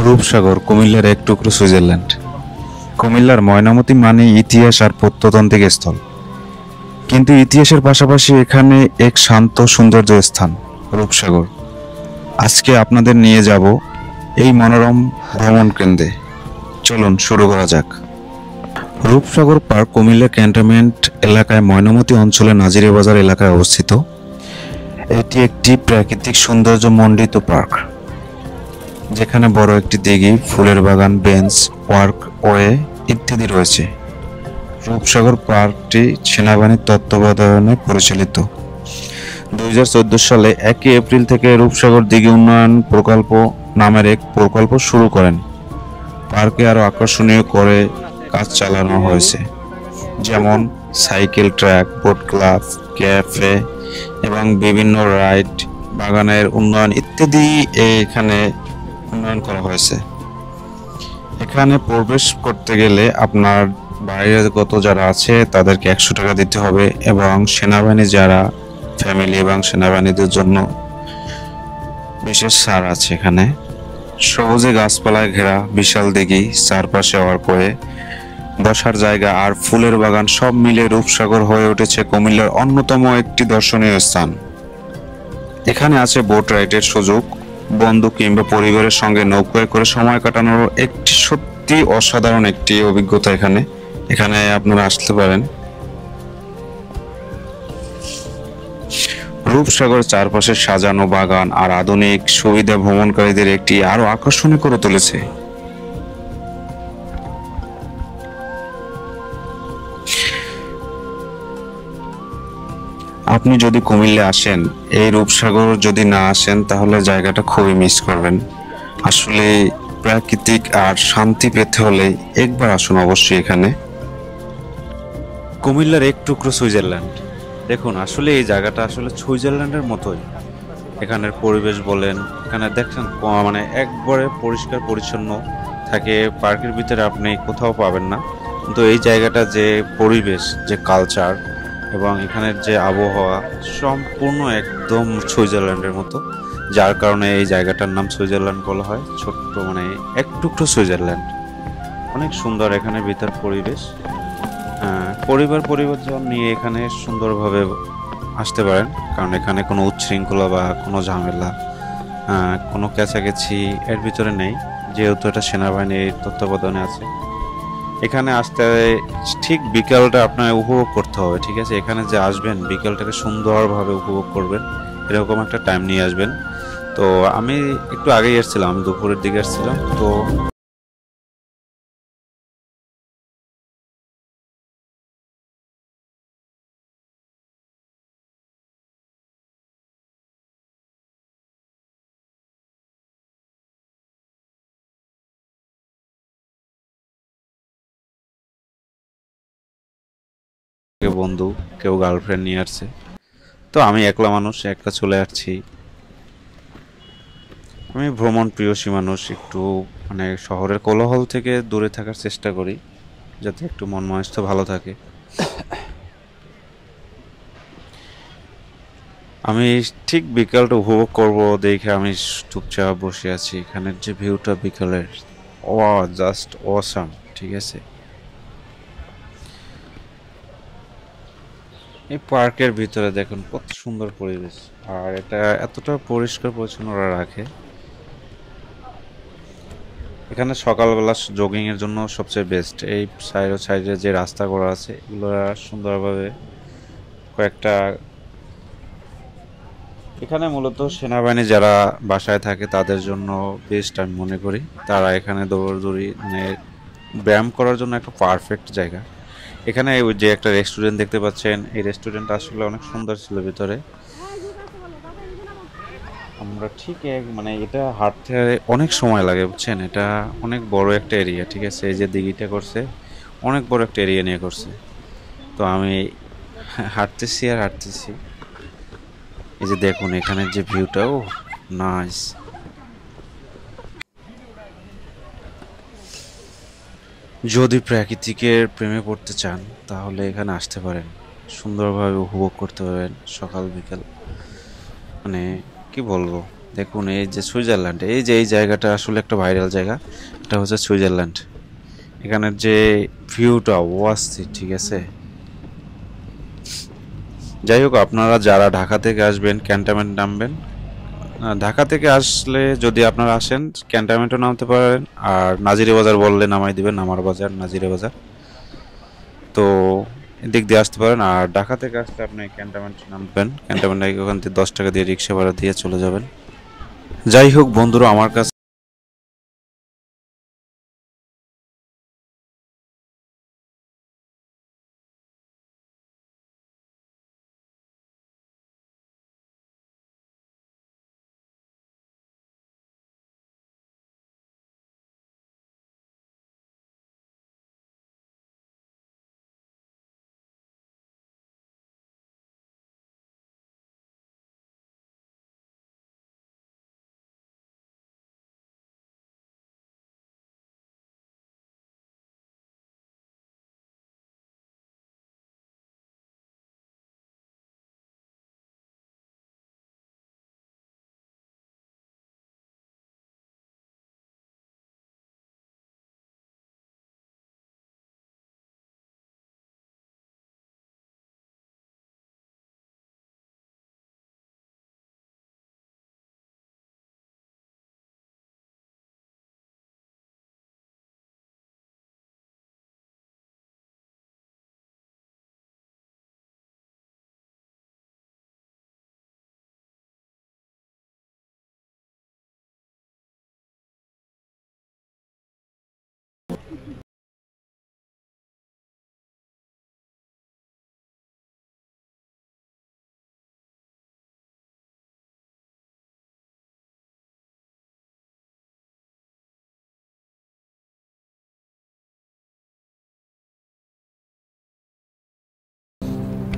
রূপসাগর কুমিল্লার এক টুকরো সুইজারল্যান্ড। কুমিল্লার ময়নামতি মানে ইতিহাস আর প্রত্নতান্ত্রিক স্থল, কিন্তু ইতিহাসের পাশাপাশি এখানে এক শান্ত সৌন্দর্য স্থান রূপসাগর। আজকে আপনাদের নিয়ে যাব এই মনোরম ভ্রমণ কেন্দ্রে। চলুন শুরু করা যাক। রূপসাগর পার্ক কুমিল্লা ক্যান্টনমেন্ট এলাকায় ময়নামতি অঞ্চলে নাজিরে বাজার এলাকায় অবস্থিত। এটি একটি প্রাকৃতিক সৌন্দর্য মণ্ডিত পার্ক, যেখানে বড় একটি দিঘি, ফুলের বাগান, বেঞ্চ, ওয়ার্ক ওয়ে ইত্যাদি রয়েছে। রূপসাগর পার্কটি সেনাবাহিনীর তত্ত্বাবধানে পরিচালিত। 2014 সালে 1 এপ্রিল থেকে রূপসাগর দিঘি উন্নয়ন প্রকল্প নামের এক প্রকল্প শুরু করেন। পার্কে আরও আকর্ষণীয় করে কাজ চালানো হয়েছে, যেমন cycle track, boat club, cafe এবং বিভিন্ন রাইড, বাগানের উন্নয়ন ইত্যাদি এখানে উন্নয়ন করা হয়েছে। এখানে প্রবেশ করতে গেলে আপনার বাইরেগত যারা আছে তাদেরকে 100 টাকা দিতে হবে, এবং সেনাবাহিনী যারা ফ্যামিলি এবং সেনাবাহিনীদের জন্য বিশেষ ছাড় আছে। এখানে সবুজে গাছপালায় ঘেরা বিশাল দিঘি, চারপাশে ওয়াকওয়ে, বসার জায়গা আর ফুলের বাগান সব মিলে রূপসাগর হয়ে উঠেছে কুমিল্লার অন্যতম একটি দর্শনীয় স্থান। এখানে আছে বোট রাইডের সুযোগ, বন্ধু কিংবা পরিবারের সঙ্গে নৌকায় করে সময় কাটানোর একটি সত্যি অসাধারণ একটি অভিজ্ঞতা। এখানে আপনারা আসতে পারেন। রূপসাগর চারপাশে সাজানো বাগান আর আধুনিক সুবিধা ভ্রমণকারীদের একটি আরো আকর্ষণীয় করে তুলেছে। আপনি যদি কুমিল্লা আসেন, এই রূপসাগর যদি না আসেন তাহলে জায়গাটা খুবই মিস করবেন। আসলে প্রাকৃতিক আর শান্তি পেতে হলে একবার আসুন অবশ্যই এখানে। কুমিল্লার এক টুকরো সুইজারল্যান্ড। দেখুন, আসলে এই জায়গাটা আসলে সুইজারল্যান্ডের মতোই। এখানের পরিবেশ বলেন, এখানে দেখছেন মানে একবারে পরিষ্কার পরিচ্ছন্ন থাকে। পার্কের ভিতরে আপনি কোথাও পাবেন না, কিন্তু এই জায়গাটা যে পরিবেশ, যে কালচার এবং এখানের যে আবহাওয়া সম্পূর্ণ একদম সুইজারল্যান্ডের মতো, যার কারণে এই জায়গাটার নাম সুইজারল্যান্ড বলা হয়। ছোট্ট মানে এক টুকরো সুইজারল্যান্ড। অনেক সুন্দর এখানে ভিতর পরিবেশ। পরিবার নিয়ে এখানে সুন্দরভাবে আসতে পারেন, কারণ এখানে কোনো উচ্ছৃঙ্খলা বা কোনো ঝামেলা, কোনো কেঁচাকেচি এর ভিতরে নেই, যেহেতু এটা সেনাবাহিনীর তত্ত্বাবধানে আছে। এখানে আসতে ঠিক বিকালটা আপনার উপভোগ করতে হবে, ঠিক আছে? এখানে যে আসবেন বিকালটাকে সুন্দরভাবে উপভোগ করবেন, এরকম একটা টাইম নিয়ে আসবেন। তো আমি একটু আগেই এসেছিলাম, দুপুরের দিকে এসেছিলাম। তো কেউ বন্ধু, কেউ গার্লফ্রেন্ড নিয়ে আসছে, তো আমি একলা মানুষ, একলা চলে আসছি। আমি ভ্রমণ প্রিয়সী মানুষ, একটু মানে শহরের কোলাহল থেকে দূরে থাকার চেষ্টা করি, যাতে একটু মন মানসিকতা ভালো থাকে। আমি ঠিক বিকালটা উপভোগ করব দেখে আমি চুপচাপ বসে আছি। এখানের যে ভিউটা বিকালের, ও জাস্ট অসাম, ঠিক আছে? এই পার্কের ভিতরে দেখুন কত সুন্দর পরিবেশ, আর এটা এতটা পরিষ্কার পরিচ্ছন্ন রাখে। এখানে সকালবেলা জগিং এর জন্য সবচেয়ে বেস্ট। এই সাইডে যে রাস্তা করা আছে, এগুলো সুন্দরভাবে কয়েকটা। এখানে মূলত সেনাবাহিনী যারা বাসায় থাকে তাদের জন্য বেস্ট আমি মনে করি। তারা এখানে দৌড়দৌড়ি মানে ব্যায়াম করার জন্য একটা পারফেক্ট জায়গা। এখানে ওই যে একটা রেস্টুরেন্ট দেখতে পাচ্ছেন, এই রেস্টুরেন্টটা আসলে অনেক সুন্দর ছিল ভিতরে। আমরা ঠিক মানে এটা হাঁটতে অনেক সময় লাগে, বুঝছেন? এটা অনেক বড় একটা এরিয়া, ঠিক আছে? এই যে দিঘিটা করছে, অনেক বড় একটা এরিয়া নিয়ে করছে। তো আমি হাঁটতেছি আর হাঁটতেছি। এই যে দেখুন এখানের যে ভিউটাও নাইস। যদি প্রাকৃতিকের প্রেমে পড়তে চান তাহলে এখানে আসতে পারেন, সুন্দরভাবে উপভোগ করতে পারবেন সকাল বিকাল। মানে কি বলবো, দেখুন এই যে সুইজারল্যান্ড, এই যে এই জায়গাটা আসলে একটা ভাইরাল জায়গা। এটা হচ্ছে সুইজারল্যান্ড। এখানের যে ভিউটা অস্থির, ঠিক আছে। যাই হোক, আপনারা যারা ঢাকা থেকে আসবেন ক্যান্টনমেন্ট নামবেন। ঢাকা থেকে আসলে যদি আপনারা আসেন ক্যান্টনমেন্টও নামতে পারেন, আর নাজিরে বাজার বললে নামাই দিবেন, নামার বাজার নাজিরে বাজার। তো এদিক দিয়ে আসতে পারেন। আর ঢাকা থেকে আসলে আপনি ক্যান্টনমেন্ট নামবেন, ক্যান্টনমেন্ট ওখান থেকে 10 টাকা দিয়ে রিক্সা ভাড়া দিয়ে চলে যাবেন। যাই হোক বন্ধুরা, আমার কাছে